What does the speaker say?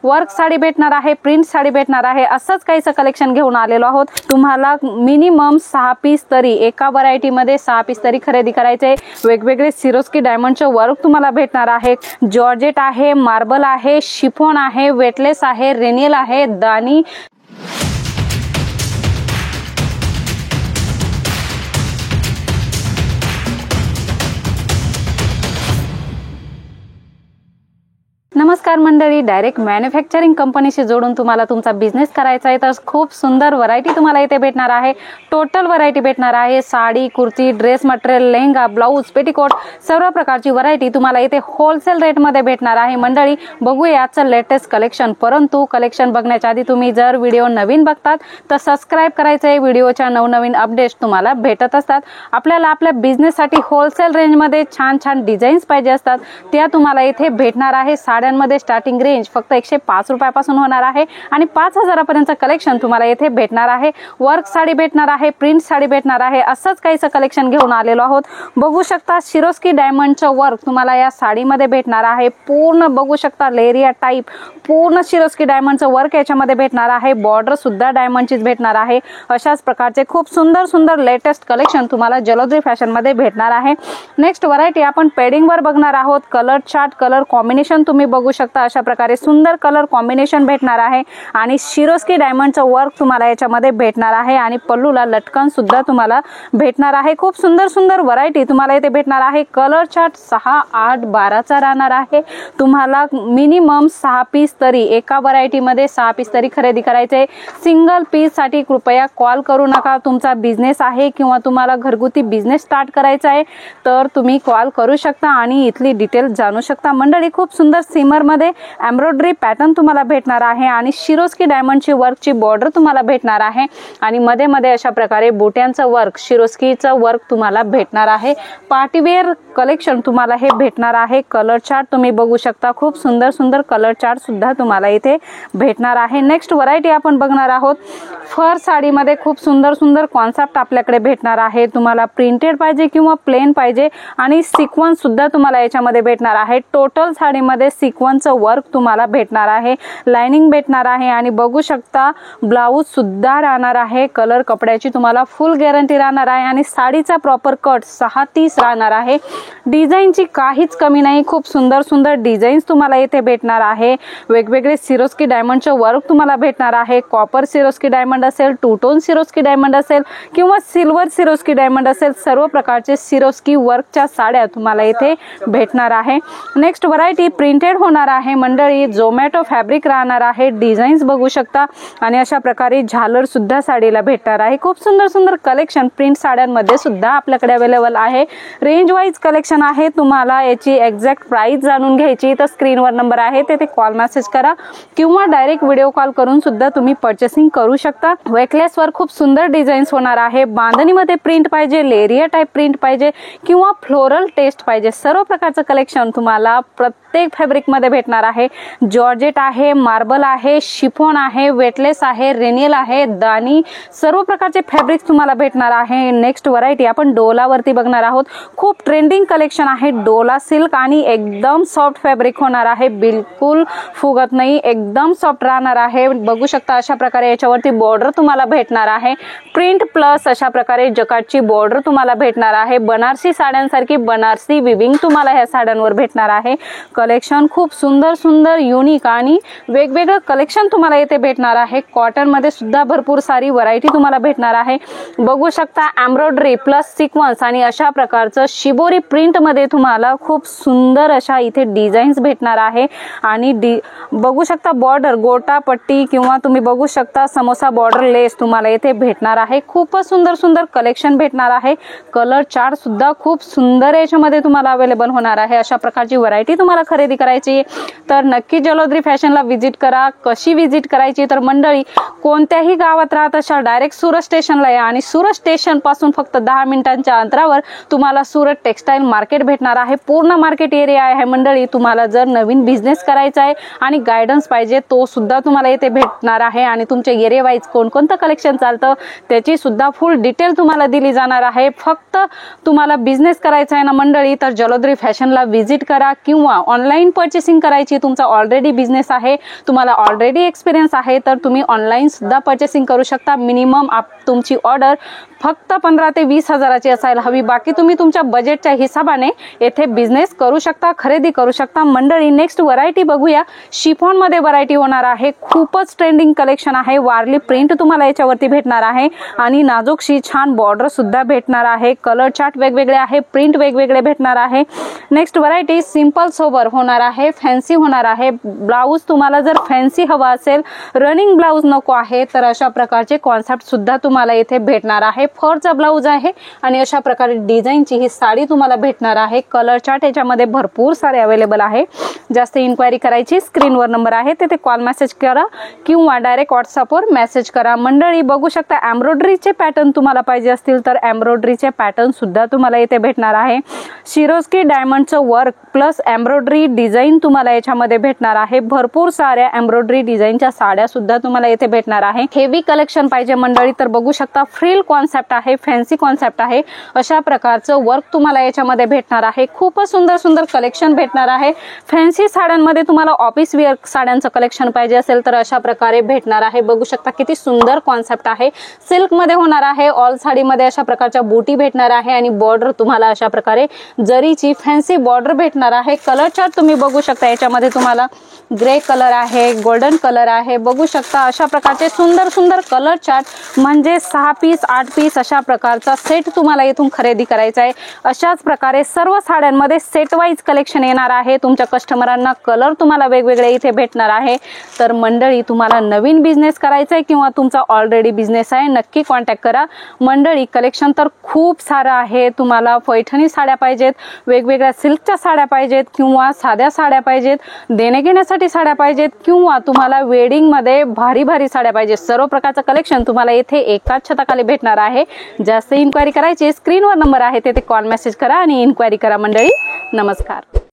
Work sari भेटणार आहे, print sari भेटणार आहे, असंच काहीचं कलेक्शन घेऊन आलेलो आहोत। तुम्हाला मिनिमम 6 पीस तरी एका व्हरायटी मध्ये 6 पीस तरी खरेदी करायचे। वेगवेगळे सिरोस्की डायमंडचे वर्क तुम्हाला भेटणार आहे। जॉर्जेट आहे, मार्बल आहे, शिफॉन आहे, वेटलेस आहे, रेनियल आहे, दानी नमस्कार मंडळी, डायरेक्ट मॅन्युफॅक्चरिंग कंपनीशी जोडून तुम्हाला तुमचा बिझनेस करायचा आहे तर खूप सुंदर व्हरायटी तुम्हाला इथे भेटणार आहे। टोटल व्हरायटी भेटणार आहे। Sari, kurti, dress material, lehenga, blouse, petticoat सर्व प्रकारची व्हरायटी तुम्हाला इथे होलसेल रेट मध्ये भेटणार आहे। मंडळी, बघूया आजचं लेटेस्ट कलेक्शन। परंतु कलेक्शन बघण्याच्या आधी तुम्ही जर व्हिडिओ नवीन बघतात तर सबस्क्राइब करायचं आहे। व्हिडिओच्या नवनवीन अपडेट्स तुम्हाला भेटत असतात। आपल्याला आपल्या बिझनेससाठी होलसेल रेंज मध्ये छान छान डिझाईन्स पाहिजे असतात, त्या तुम्हाला इथे भेटणार आहे। मध्ये स्टार्टिंग रेंज फक्त 105 रुपयापासून होणार आहे आणि 5000 पर्यंत कलेक्शन तुम्हाला येथे भेटणार आहे। वर्क साडी भेटणार आहे, प्रिंट साडी भेटणार आहे, असंच काहीचं कलेक्शन घेऊन आलेलो आहोत। बघू शकता सिरोस्की डायमंडचं वर्क तुम्हाला या साडीमध्ये भेटणार आहे। पूर्ण बघू शकता लेरिया टाइप पूर्ण सिरोस्की डायमंडचं वर्क याच्यामध्ये भेटणार आहे। बॉर्डर सुद्धा डायमंडचीच भेटणार आहे। अशाच प्रकारचे खूप सुंदर सुंदर लेटेस्ट कलेक्शन तुम्हाला जलोद्री फॅशन मध्ये भेटणार आहे। नेक्स्ट व्हरायटी आपण पेडिंग वर बघणार आहोत। कलर चार्ट, कलर कॉम्बिनेशन तुम्ही बघू शकता। अशा प्रकारे सुंदर कलर कॉम्बिनेशन भेटणार आहे आणि सिरोस्की डायमंडचं वर्क तुम्हाला याच्यामध्ये भेटणार आहे आणि पल्लूला लटकन सुद्धा तुम्हाला भेटणार आहे। खूप सुंदर सुंदर व्हरायटी तुम्हाला इथे भेटणार आहे। कलर चार्ट 6, 8, 12 चा राहणार आहे। तुम्हाला मिनिमम 6 पीस तरी एका व्हरायटी मध्ये 6 पीस तरी खरेदी करायचे। सिंगल पीस साठी कृपया कॉल करू नका। तुमचा बिझनेस आहे किंवा तुम्हाला घरगुती बिझनेस स्टार्ट करायचा आहे तर तुम्ही कॉल करू शकता आणि इथली डिटेल जाणू शकता। मंडळी, खूप सुंदर सिमर मध्ये एम्ब्रॉयडरी पॅटर्न तुम्हाला भेटणार आहे आणि सिरोस्की डायमंडची वर्कची बॉर्डर तुम्हाला भेटणार आहे आणि मध्ये मध्ये अशा प्रकारे बुट्यांचं वर्क, सिरोस्कीचं वर्क तुम्हाला भेटणार आहे। पार्टीवेअर कलेक्शन तुम्हाला हे भेटणार आहे। कलर चार्ट तुम्ही बघू शकता। खूप सुंदर सुंदर कलर चार्ट सुद्धा तुम्हाला इथे भेटणार आहे। नेक्स्ट व्हरायटी आपण बघणार आहोत। फर साडीमध्ये खूप सुंदर सुंदर कॉन्सेप्ट आपल्याकडे भेटणार आहे। तुम्हाला प्रिंटेड पाहिजे किंवा प्लेन पाहिजे आणि सिक्वेन्स सुद्धा तुम्हाला याच्यामध्ये भेटणार आहे। टोटल साडीमध्ये सिक्वेन्सचं वर्क तुम्हाला भेटणार आहे, लाइनिंग भेटणार आहे आणि बघू शकता ब्लाउज सुद्धा राहणार आहे। कलर कपड्याची तुम्हाला फुल गॅरंटी राहणार आहे आणि साडीचा प्रॉपर कट 6:30 राहणार आहे। डिझाईनची काहीच कमी नाही। खूप सुंदर सुंदर डिझाईन्स तुम्हाला इथे भेटणार आहे। वेगवेगळे सिरोस्की डायमंडचे वर्क तुम्हाला भेटणार आहे। कॉपर सिरोस्की डायमंड असेल, टू टोन सिरोस्की डायमंड असेल किंवा सिल्वर सिरोस्की डायमंड असेल, सर्व प्रकारचे सिरोस्की वर्कच्या साड्या तुम्हाला इथे भेटणार आहे। नेक्स्ट व्हरायटी प्रिंटेड होणार आहे। मंडळी, झोमॅटो फॅब्रिक राहणार आहे। डिझाईन्स बघू शकता आणि अशा प्रकारे झालर सुद्धा साडीला भेटणार आहे। खूप सुंदर सुंदर कलेक्शन प्रिंट साड्यांमध्ये सुद्धा आपल्याकडे अवेलेबल आहे। रेंज वाईज कलेक्शन आहे। तुम्हाला याची एक्झॅक्ट प्राइस जाणून घ्यायची तर स्क्रीनवर नंबर आहे, तेथे कॉल मेसेज करा किंवा डायरेक्ट व्हिडिओ कॉल करून सुद्धा तुम्ही परचेसिंग करू शकता। वेटलेस वर खूप सुंदर डिझाईन्स होणार आहे। बांधणीमध्ये प्रिंट पाहिजे, लेरिया टाइप प्रिंट पाहिजे किंवा फ्लोरल टेस्ट पाहिजे, सर्व प्रकारचं कलेक्शन तुम्हाला प्रत्येक फॅब्रिक मध्ये भेटणार आहे। जॉर्जेट आहे, मार्बल आहे, शिफॉन आहे, वेटलेस आहे, रेनियल आहे, दानी सर्व प्रकारचे फॅब्रिक्स तुम्हाला भेटणार आहे। नेक्स्ट व्हरायटी आपण डोलावरती बघणार आहोत। खूप ट्रेंडिंग कलेक्शन आहे। डोला सिल्क आणि एकदम सॉफ्ट फॅब्रिक होणार आहे। बिलकुल फुगत नाही, एकदम सॉफ्ट राहणार आहे। बघू शकता अशा प्रकारे याच्यावरती बॉर्डर तुम्हाला भेटणार आहे। प्रिंट प्लस अशा प्रकारे जकाटची बॉर्डर तुम्हाला भेटणार आहे। बनारसी साड्यांसारखी बनारसी विविंग तुम्हाला ह्या साड्यांवर भेटणार आहे। कलेक्शन खूप सुंदर सुंदर युनिक आणि वेगवेगळं कलेक्शन तुम्हाला इथे भेटणार आहे। कॉटन मध्ये सुद्धा भरपूर सारी व्हरायटी तुम्हाला भेटणार आहे। बघू शकता एम्ब्रॉयडरी प्लस सिक्वेन्स आणि अशा प्रकारचं शिबोरी प्रिंट मध्ये तुम्हाला खूप सुंदर अशा इथे डिझाईन्स भेटणार आहे आणि बघू शकता बॉर्डर गोटा पट्टी किंवा तुम्ही बघू शकता समोसा बॉर्डर लेस तुम्हाला इथे भेटणार आहे। खूपच सुंदर सुंदर कलेक्शन भेटणार आहे। कलर चार्ट सुद्धा खूप सुंदर याच्यामध्ये तुम्हाला अवेलेबल होणार आहे। अशा प्रकारची व्हरायटी तुम्हाला खरेदी करायची तर नक्की जलोद्री फॅशनला व्हिजिट करा। कशी व्हिजिट करायची तर मंडळी, कोणत्याही गावात राहत असाल डायरेक्ट सुरत स्टेशनला या आणि सुरत स्टेशन पासून फक्त 10 मिनिटांच्या अंतरावर तुम्हाला सुरत टेक्सटाईल मार्केट भेटणार आहे। पूर्ण मार्केट एरिया आहे मंडळी। तुम्हाला जर नवीन बिझनेस करायचा आहे आणि गायडन्स पाहिजे तो सुद्धा तुम्हाला इथे भेटणार आहे आणि तुमच्या एरिया वाईज कोणकोणतं कलेक्शन चालतं त्याची सुद्धा फुल डिटेल तुम्हाला दिली जाणार आहे। फक्त तुम्हाला बिझनेस करायचा आहे ना मंडळी तर जलोद्री फॅशनला व्हिजिट करा किंवा ऑनलाईन परचेसिंग पर्चेसिंग करायची, तुमचा ऑलरेडी बिझनेस आहे, तुम्हाला ऑलरेडी एक्सपिरियन्स आहे, तर तुम्ही ऑनलाईन सुद्धा पर्चेसिंग करू शकता. मिनिमम तुमची ऑर्डर फक्त 15 ते 20 हजाराची असायला हवी. बाकी तुम्ही तुमच्या बजेटच्या हिशोबाने येथे बिझनेस करू शकता, खरेदी करू शकता. मंडळी, नेक्स्ट व्हरायटी बघूया. शिफॉन मध्ये व्हरायटी होणार आहे. खूपच ट्रेंडिंग कलेक्शन आहे. वारली प्रिंट तुम्हाला याच्यावरती भेटणार आहे आणि नाजूकशी छान बॉर्डर सुद्धा भेटणार आहे. कलर चार्ट वेगवेगळे आहे, प्रिंट वेगवेगळे भेटणार आहे. नेक्स्ट व्हरायटी सिंपल सोबर होणार आहे, फॅन्सी होणार आहे. ब्लाऊज तुम्हाला जर फॅन्सी हवा असेल, रनिंग ब्लाऊज नको आहे, तर अशा प्रकारचे कॉन्सेप्ट सुद्धा तुम्हाला इथे भेटणार आहे. फरचा ब्लाऊज आहे आणि अशा प्रकारे डिझाईनची ही साडी तुम्हाला भेटणार आहे. कलर चार्ट याच्यामध्ये भरपूर सारे अवेलेबल आहे. जास्त इन्क्वायरी करायची, स्क्रीनवर नंबर आहे, तिथे कॉल मेसेज करा किंवा डायरेक्ट व्हॉट्सअपवर मेसेज करा. मंडळी, बघू शकता एम्ब्रॉयडरीचे पॅटर्न तुम्हाला पाहिजे असतील तर एम्ब्रॉयडरीचे पॅटर्न सुद्धा तुम्हाला इथे भेटणार आहे. शिरोस्की डायमंडचं वर्क प्लस एम्ब्रॉयडरी डिझाईन तुम्हाला याच्यामध्ये भेटणार आहे. भरपूर साऱ्या एम्ब्रॉयडरी डिझाईनच्या साड्या सुद्धा तुम्हाला इथे भेटणार आहे. हेवी कलेक्शन पाहिजे मंडळी तर बघू शकता, फ्रिल कॉन्सेप्ट आहे, फॅन्सी कॉन्सेप्ट आहे, अशा प्रकारचं वर्क तुम्हाला याच्यामध्ये भेटणार आहे. खूपच सुंदर सुंदर कलेक्शन भेटणार आहे. फॅन्सी साड्यांमध्ये तुम्हाला ऑफिस वेअर साड्यांचं कलेक्शन पाहिजे असेल तर अशा प्रकारे भेटणार आहे. बघू शकता किती सुंदर कॉन्सेप्ट आहे. सिल्क मध्ये होणार आहे. ऑल साडीमध्ये अशा प्रकारच्या बूटी भेटणार आहे आणि बॉर्डर तुम्हाला अशा प्रकारे जरीची फॅन्सी बॉर्डर भेटणार आहे. कलर चार्ट तुम्ही बघू शकता, याच्यामध्ये तुम्हाला ग्रे कलर आहे, गोल्डन कलर आहे. बघू शकता अशा प्रकारचे सुंदर सुंदर कलर चार्ट, म्हणजे 6 पीस 8 पीस अशा प्रकारचा सेट तुम्हाला इथून खरेदी करायचा आहे. अशाच प्रकारे सर्व साड्यांमध्ये सेट वाईज कलेक्शन येणार आहे. तुमच्या कस्टमरांना कलर तुम्हाला वेगवेगळे इथे भेटणार आहे. तर मंडळी, तुम्हाला नवीन बिझनेस करायचा आहे किंवा तुमचा ऑलरेडी बिझनेस आहे, नक्की कॉन्टॅक्ट करा. मंडळी, कलेक्शन तर खूप सारं आहे. तुम्हाला पैठणी साड्या पाहिजेत, वेगवेगळ्या सिल्कच्या साड्या पाहिजेत किंवा साध्या साड्या पाहिजेत, देणे घेण्यासाठी साड्या पाहिजेत किंवा तुम्हाला वेडिंग मध्ये भारी भारी साड्या पाहिजेत, सर्व प्रकारचं कलेक्शन तुम्हाला इथे एकाच छताखाली भेटणार आहे. जास्त इन्क्वायरी करायची, स्क्रीनवर नंबर आहे, तिथे कॉल मेसेज करा आणि इन्क्वायरी करा. मंडळी, नमस्कार.